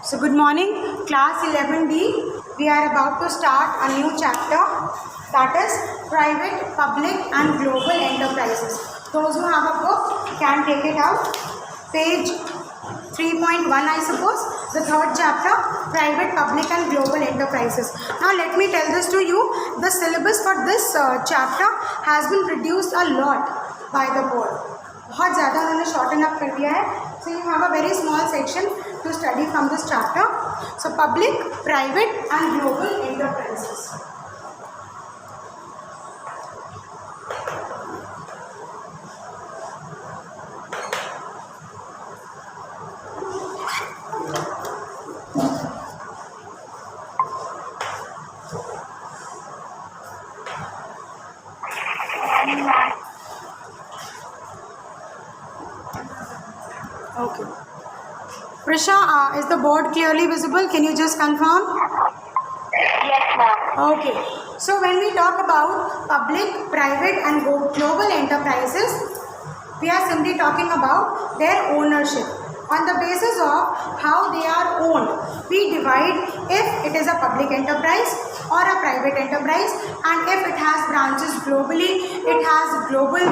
So good morning, class 11B. We are about to start a new chapter, that is private, public and global enterprises. Those who have a book can take it out. Page 3.1 I suppose, the third chapter, private, public and global enterprises. Now let me tell this to you. The syllabus for this chapter has been reduced a lot by the board. बहुत ज़्यादा उन्होंने shorten up कर दिया है. So you have a very small section to study from this chapter. So public, private and global enterprises. Okay. Prisha, is the board clearly visible? Can you just confirm? Yes, ma'am. Okay. So when we talk about public, private and global enterprises, we are simply talking about their ownership. On the basis of how they are owned, we divide if it is a public enterprise or a private enterprise, and if it has branches globally, it has global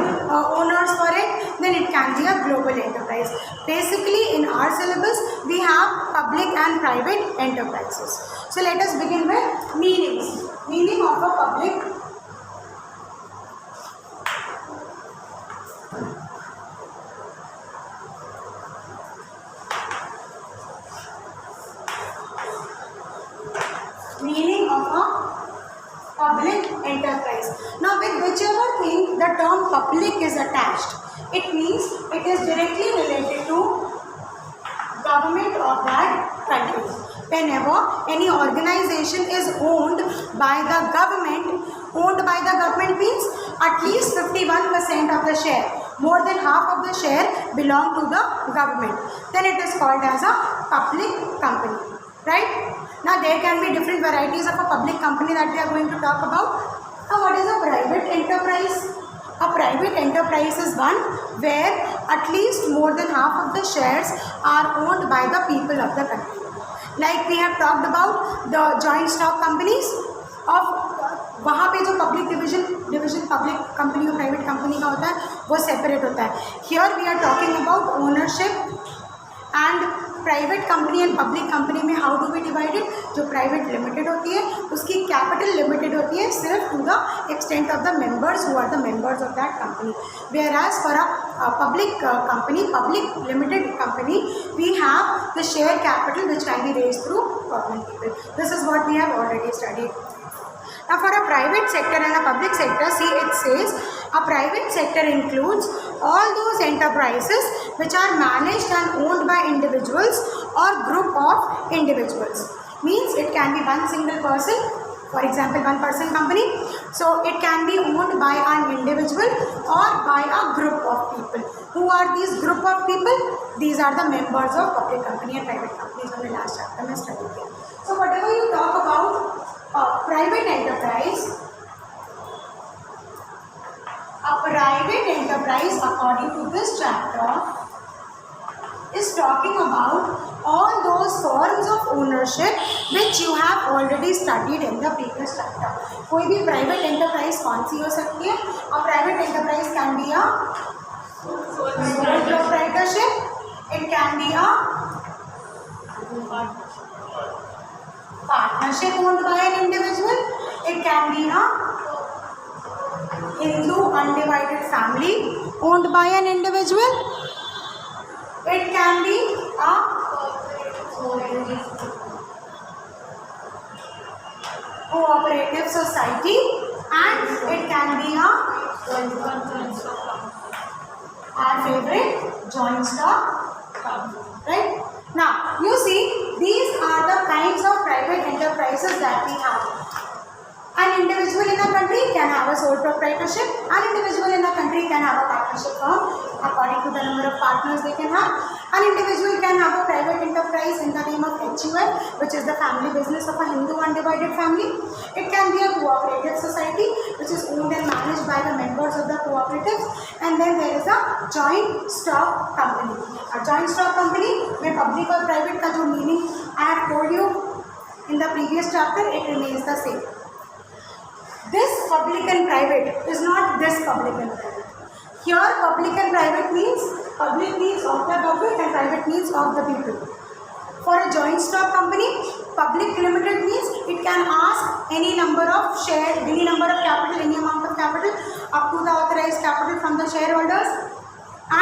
owners for it, then it can be a global enterprise. Basically, in our syllabus, we have public and private enterprises. So let us begin with meanings. Meaning of a public. Meaning of a public enterprise. Now with whichever thing the term public is attached, it means it is directly related to government of that country. Whenever any organization is owned by the government means at least 51% of the share, more than half of the share belong to the government, then it is called as a public company, right? Now there can be different varieties of a public company that we are going to talk about. Now what is a private enterprise? A private enterprise is one where at least more than half of the shares are owned by the people of the country. Like we have talked about the joint stock companies of वहाँ पे जो public division public company और private company का होता है वो separate होता है. Here we are talking about ownership and private company and public company में हाउ डू वी डिवाइडेड. जो प्राइवेट लिमिटेड होती है उसकी कैपिटल लिमिटेड होती है सिर्फ to the extent of the members who are the members of that company. Whereas for a public company, public limited company, we have the share capital which can be raised through government people. This is what we have already studied. Now for a private sector and a public sector, see it says a private sector includes all those enterprises which are managed and owned by individuals or group of individuals. Means it can be one single person, for example one person company. So it can be owned by an individual or by a group of people. Who are these group of people? These are the members of public company and private companies. On the last chapter में study किया. So whatever you talk about private enterprise, a private enterprise according to this chapter is talking about all those forms of ownership which you have already studied in the previous chapter. कोई भी private enterprise कौन सी हो सकती है? A private enterprise can be a sole proprietorship, it can be a partnership owned by an individual, it can be a Hindu undivided family owned by an individual, it can be a cooperative society, and it can be a our favorite joint stock company, right? Now you see these are the kinds of private enterprises that we have. An individual in a country can have a sole proprietorship. An individual in a country can have a partnership firm according to the number of partners they can have. An individual can have a private enterprise in the name of HUF, which is the family business of a Hindu undivided family. It can be a cooperative society, which is owned and managed by the members of the cooperatives. And then there is a joint stock company. A joint stock company में public और private का जो meaning I have told you in the previous chapter, it remains the same. This public and private is not this public and private. Here public and private means public means of the government and private means of the people. For a joint stock company, public limited means it can ask any number of share, any number of capital, any amount of capital up to the authorized capital from the shareholders.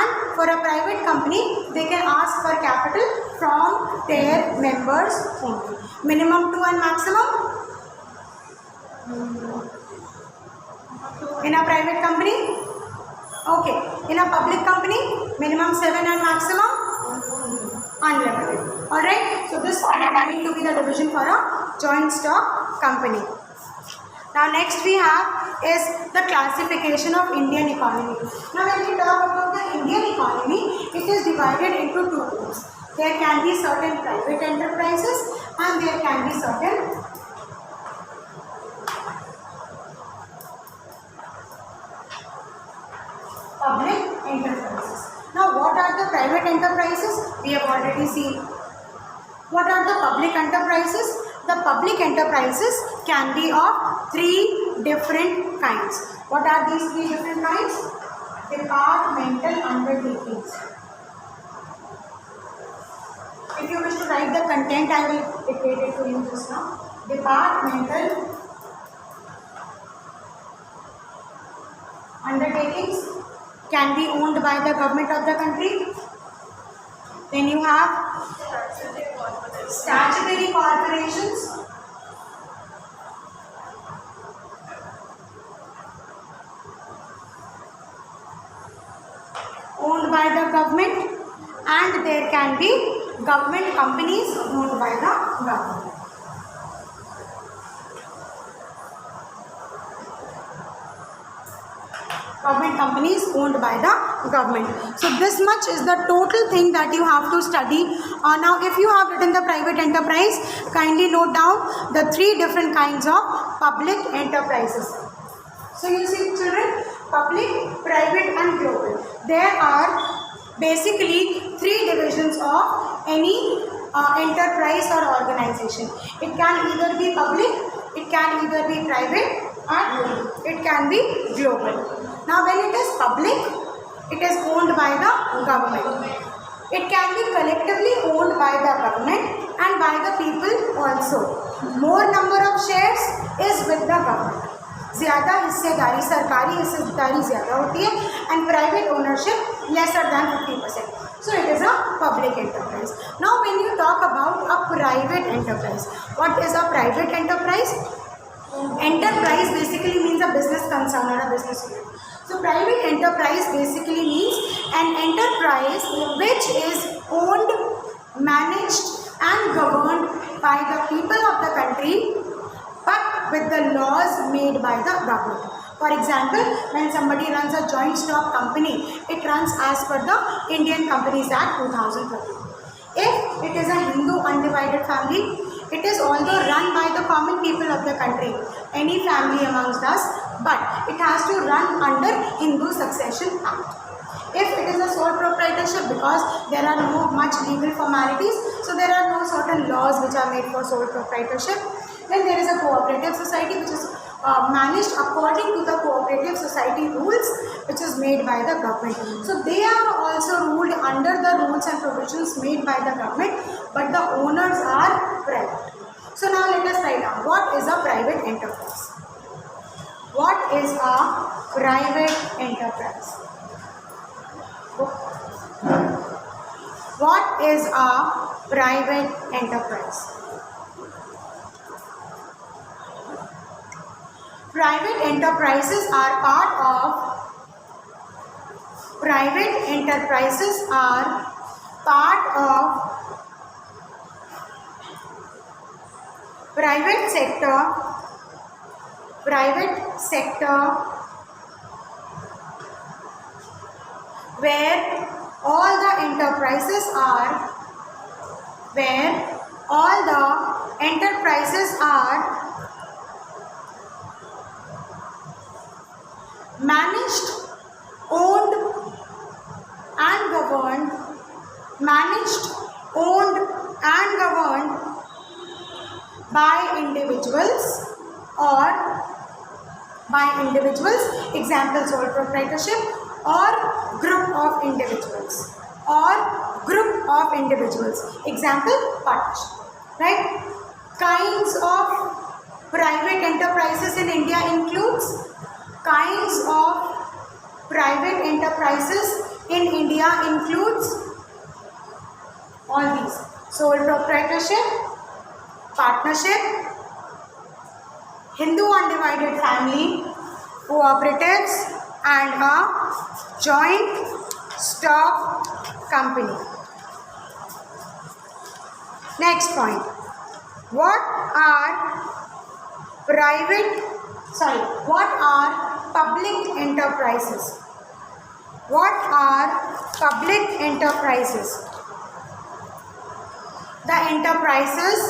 And for a private company, they can ask for capital from their members only. Minimum 2 and maximum. In a private company, okay. In a public company, minimum 7 and maximum unlimited. Alright, so this is going to be the division for a joint stock company. Now next we have is the classification of Indian economy. Now when we talk about the Indian economy, it is divided into two groups. There can be certain private enterprises and there can be certain public enterprises. Now what are the private enterprises? We have already seen. What are the public enterprises? The public enterprises can be of 3 different kinds. What are these 3 different kinds? Departmental undertakings. If you wish to write the content, I will dictate it to you just now. Departmental undertakings can be owned by the government of the country. Then you have statutory corporations. Owned by the government, and there can be government companies owned by the government. Government companies owned by the government. So this much is the total thing that you have to study. Now if you have written the private enterprise, kindly note down the 3 different kinds of public enterprises. So you see children, public, private and global. There are basically 3 divisions of any enterprise or organization. It can either be public, it can either be private, and it can be global. Now when it is public, it is owned by the government. It can be collectively owned by the government and by the people also. More number of shares is with the government. ज़्यादा हिस्सेदारी, सरकारी हिस्सेदारी ज़्यादा होती है and private ownership lesser than 50%. So it is a public enterprise. Now when you talk about a private enterprise, what is a private enterprise? Enterprise basically means a business concern or a business unit. So private enterprise basically means an enterprise which is owned, managed and governed by the people of the country, but with the laws made by the government. For example, when somebody runs a joint stock company, it runs as per the Indian Companies Act 2013. If it is a Hindu undivided family, it is although run by the common people of the country, any family amongst us, but it has to run under Hindu Succession Act. If it is a sole proprietorship, because there are no much legal formalities, so there are no certain laws which are made for sole proprietorship. Then there is a cooperative society which is managed according to the cooperative society rules which is made by the government. So they are also ruled under the rules and provisions made by the government, but the owners are private. So now let us write down what is a private enterprise. What is a private enterprise? What is a private enterprise? Private enterprises are part of private sector where all the enterprises are managed, owned and governed managed, owned and governed by individuals or example sole proprietorship, or group of individuals, example partnership, right? Kinds of private enterprises in India includes all these: sole proprietorship, partnership, Hindu undivided family, cooperatives and a joint stock company. Next point. What are public enterprises? The enterprises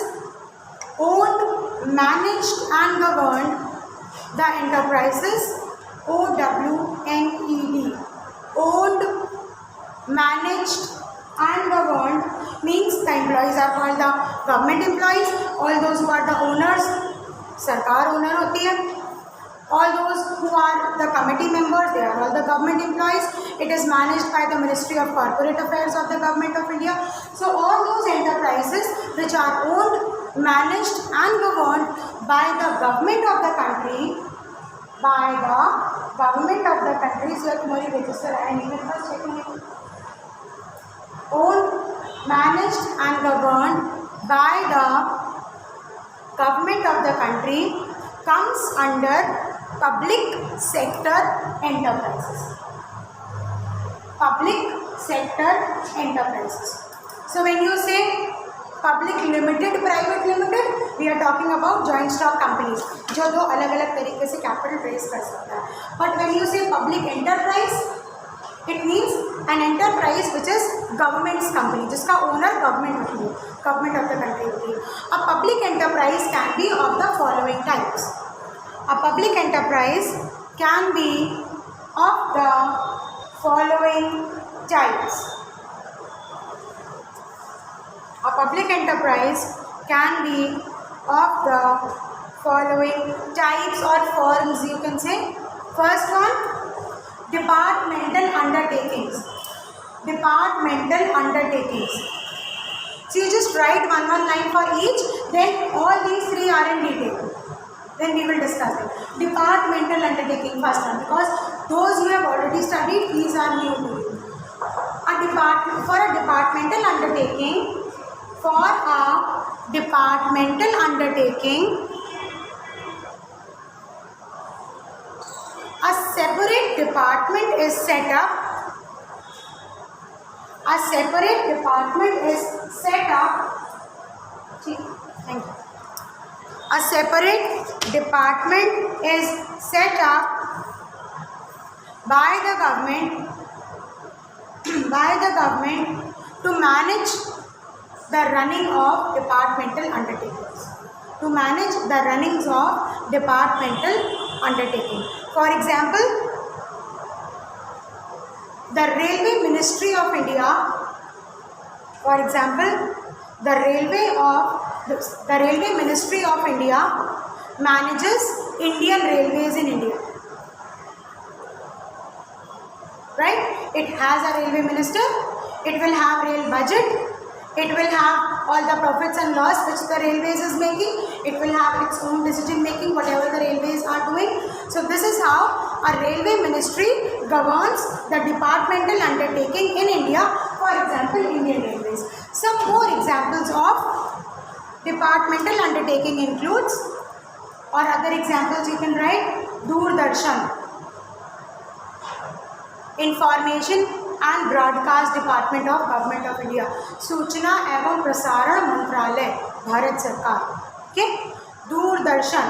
owned, managed and governed. The enterprises OWNED, owned, managed and governed, means the employees are called the government employees. All those who are the owners, सरकार owner होती है. All those who are the committee members, they are all the government employees. It is managed by the Ministry of Corporate Affairs of the Government of India. So all those enterprises which are owned, managed and governed by the government of the country, so तुम्हारी register आया नहीं मेरे पास, check नहीं. Owned, managed and governed by the government of the country comes under public sector enterprises. So when you say public limited, private limited, we are talking about joint stock companies जो दो अलग अलग तरीके से capital raise कर सकता है. But when you say public enterprise, it means an enterprise which is government's company, जिसका ओनर गवर्नमेंट होती है, गवर्नमेंट ऑफ द कंट्री होती है. A public enterprise can be of the following types. A public enterprise can be of the following types. A public enterprise can be of the following types or forms, you can say. First one, departmental undertakings. So you just write one line for each, then all these three are in detail. Then we will discuss it. Departmental undertaking, first one, because those you have already studied, these are new to you. For a departmental undertaking, a separate department is set up. A separate department is set up by the government to manage the running of departmental undertaking. For example, the Railway Ministry of India, the Railway Ministry of India manages Indian Railways in India. Right? It has a railway minister, it will have rail budget, it will have all the profits and loss which the railways is making, it will have its own decision making, whatever the railways are doing. So this is how a railway ministry governs the departmental undertaking in India, for example, Indian Railways. Some more examples of departmental undertaking includes, or other examples you can write, Doordarshan, Information and Broadcast Department of Government of India, सूचना एवं प्रसारण मंत्रालय, भारत सरकार. Okay, Doordarshan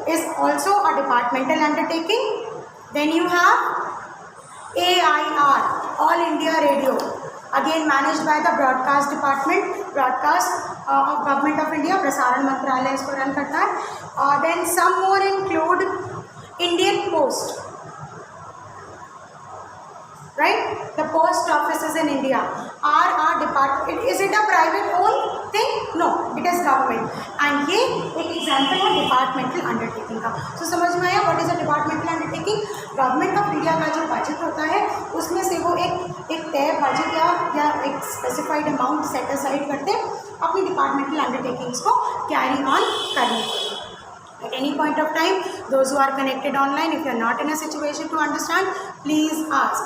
is also a departmental undertaking. Then you have AIR, All India Radio, again managed by the Broadcast Department, of Government of India, प्रसारण मंत्रालय इसको run करता है. Then some more include Indian Post, right? The post offices in India are a department. Is it a private owned thing? No, it is government. And ये एक example है departmental undertaking का. So समझ में आया what is a departmental undertaking? Government of India का जो budget होता है उसमें से वो एक तय budget या एक specified amount set aside करते हैं अपनी departmental undertakings को carry on करने के लिए. At any point of time, those who are connected online, if you are not in a situation to understand, please ask.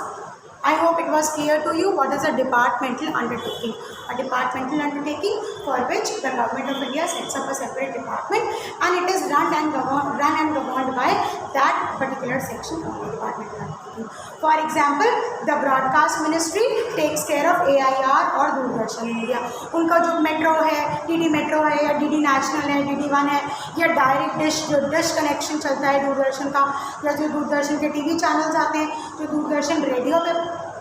I hope it was clear to you what is a departmental undertaking. A departmental undertaking for which the government of India sets up a separate department and it is run and governed by that particular section of the departmental undertaking. For example, the broadcast ministry takes care of AIR और Doordarshan in India. उनका जो metro है, DD metro है या DD national है, DD1 है या direct dish connection चलता है दूरदर्शन का या जो दूरदर्शन के टीवी चैनल्स आते हैं, जो दूरदर्शन रेडियो पे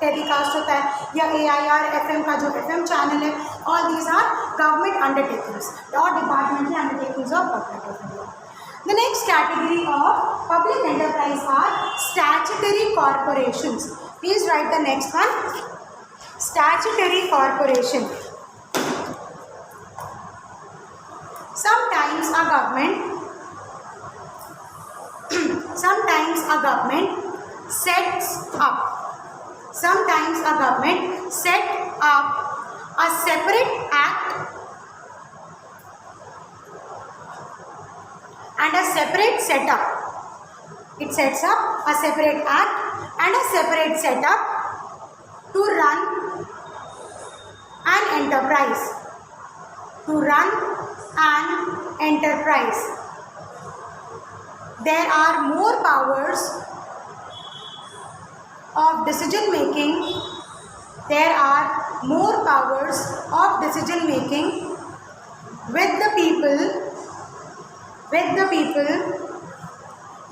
टेलीकास्ट होता है या AIR FM का जो FM चैनल है, all these are government undertakings or departmental undertakings of Government of India. The next category of public enterprise are statutory corporations. Please write the next one. Statutory corporation. Sometimes a government sets up a separate act and a separate setup. It sets up a separate act and a separate setup to run an enterprise. There are more powers of decision making. With the people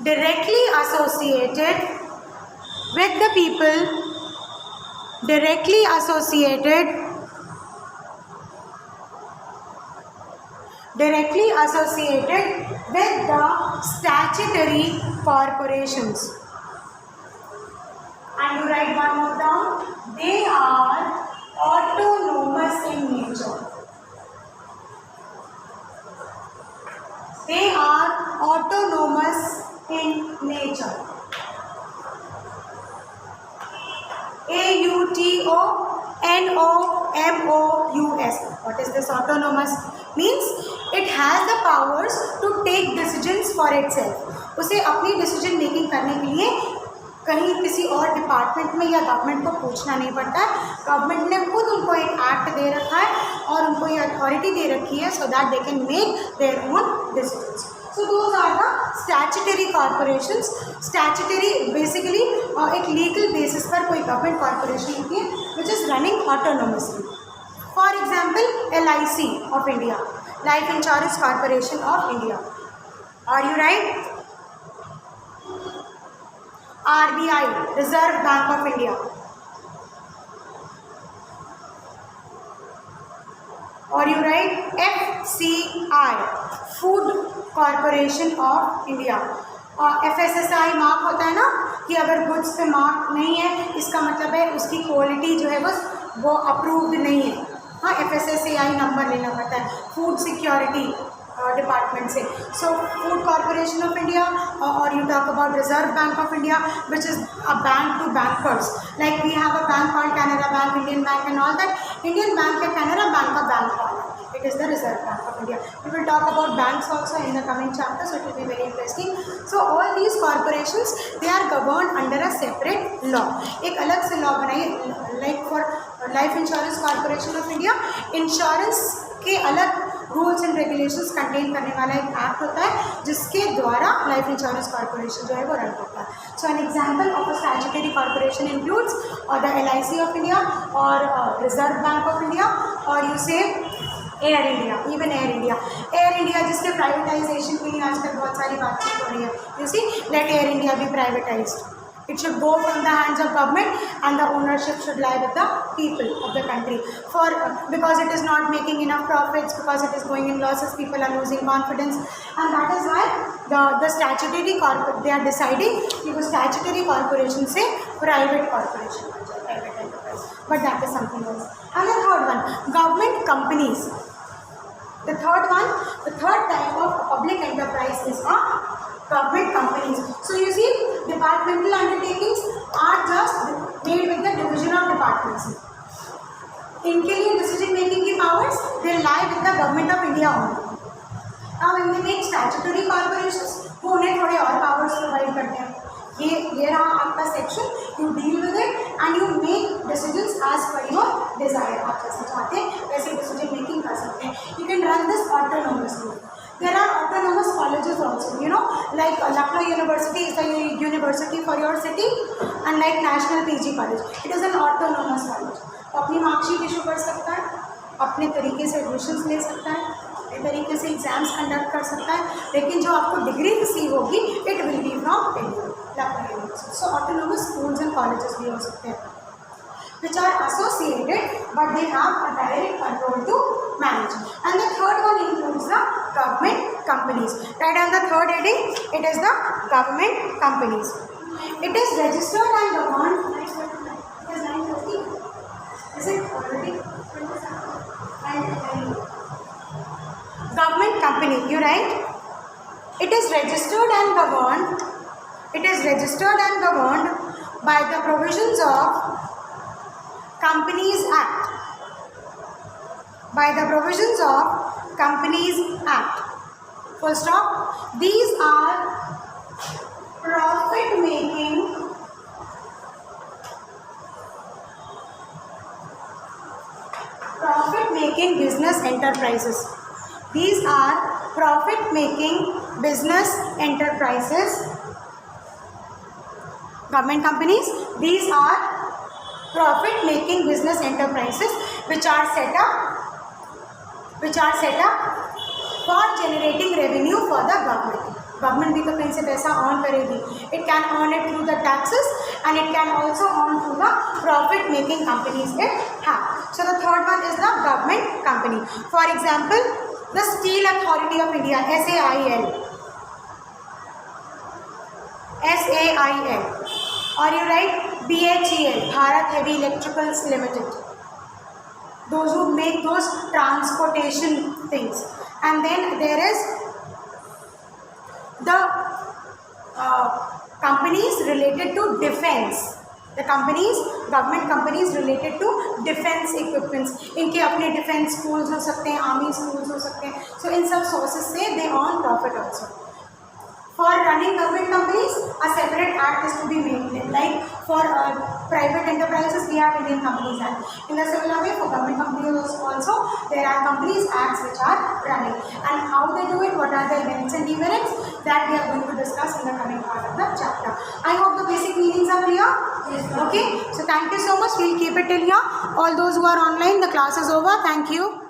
directly associated with the statutory corporations. And you write one more down. They are autonomous in nature. AUTONOMOUS. What is this autonomous? Means it has the powers to take decisions for itself. उसे अपनी decision making करने के लिए कहीं किसी और department में या गवर्नमेंट को पूछना नहीं पड़ता है. गवर्नमेंट ने खुद उनको एक एक्ट दे रखा है और उनको ये अथॉरिटी दे रखी है so that they can make their own decisions. So those are the statutory corporations. Statutory basically एक legal basis पर कोई government corporation होती है which is running autonomously. For example, LIC of India, Life Insurance Corporation of India. Are you right? RBI, Reserve Bank of India. Are you right? FCI, Food Corporation of India. FSSAI mark होता है ना कि अगर goods पे mark नहीं है इसका मतलब है उसकी क्वालिटी जो है वो अप्रूव्ड नहीं है. हाँ, FSSAI नंबर लेना पड़ता है फूड सिक्योरिटी डिपार्टमेंट से. So Food Corporation of India और you talk about Reserve Bank of India which is a bank to bankers. Like we have a bank called Canara Bank, Indian Bank and all that. Indian Bank या Canara Bank का bank call है. It is the Reserve Bank of India. We will talk about banks also in the coming chapter, so it will be very interesting. So all these corporations, they are governed under a separate law. एक अलग से law बनाइए. Like for Life Insurance Corporation of India, insurance के अलग rules and regulations contain करने वाला एक act होता है जिसके द्वारा लाइफ इंश्योरेंस कॉर्पोरेशन जो है वो रन करता है. So an example of a statutory corporation includes और द LIC ऑफ इंडिया और रिजर्व बैंक ऑफ इंडिया और you say Air India. Even Air India जिसके प्राइवेटाइजेशन के लिए आजकल बहुत सारी बातचीत हो रही है. You see, let Air India be privatised. It should go from the hands of government and the ownership should lie with the people of the country. Because it is not making enough profits, because it is going in losses, people are losing confidence, and that is why the statutory they are deciding कि वो statutory corporation से private corporation, private enterprise. But that is something else. And the third one, government companies. The third type of public enterprise is government companies. So you see, departmental undertakings are just made with the division of departments. इनके लिए decision making की powers they lie with the government of India only. Now when they make statutory corporations, वो उन्हें थोड़े और powers provide करते हैं. ये रहा आपका section. You deal with it and you make decisions as per your desire. आप जैसे चाहते हैं वैसे decision making कर सकते हैं. You can run this autonomously. There are autonomous colleges also, you know, like Lucknow University is the university for your city, and like National PG College. It is an autonomous college. अपनी marksheet issue कर सकता है, अपने तरीके से admissions ले सकता है, अपने तरीके से एग्जाम्स कंडक्ट कर सकता है, लेकिन जो आपको डिग्री रिसीव होगी it will be from India, Lucknow university. So autonomous schools and colleges भी हो सकते हैं which are associated but they have a direct control to manage. And the third one includes the government companies. Right on the third heading, it is the government companies. It is registered and governed. It is 9:30. Is it already? Government company, you write? It is registered and governed. It is registered and governed by the provisions of Companies Act. By the provisions of Companies Act. Full stop. These are profit-making business enterprises. These are profit-making business enterprises. Government companies. These are profit-making business enterprises which are set up for generating revenue for the government. Government भी तो कहीं से पैसा earn करेगी. It can earn it through the taxes and it can also earn through the profit-making companies it have. So the third one is the government company. For example, the Steel Authority of India, SAIL. Or you write BHEL, Bharat Heavy Electricals Limited. Those who make those transportation things. And then there is the companies related to defense. The companies, government companies related to defense equipments. इनके अपने defense schools हो सकते हैं, army schools हो सकते हैं. So in some sources से they earn profit also. For running government companies, a separate act is to be made. Like for private enterprises, we have Indian Companies Act. In the similar way, for government companies also, there are companies acts which are running. And how they do it, what are their merits and demerits, that we are going to discuss in the coming part of the chapter. I hope the basic meanings are clear. Yes. Okay. So thank you so much. We'll keep it till here. All those who are online, the class is over. Thank you.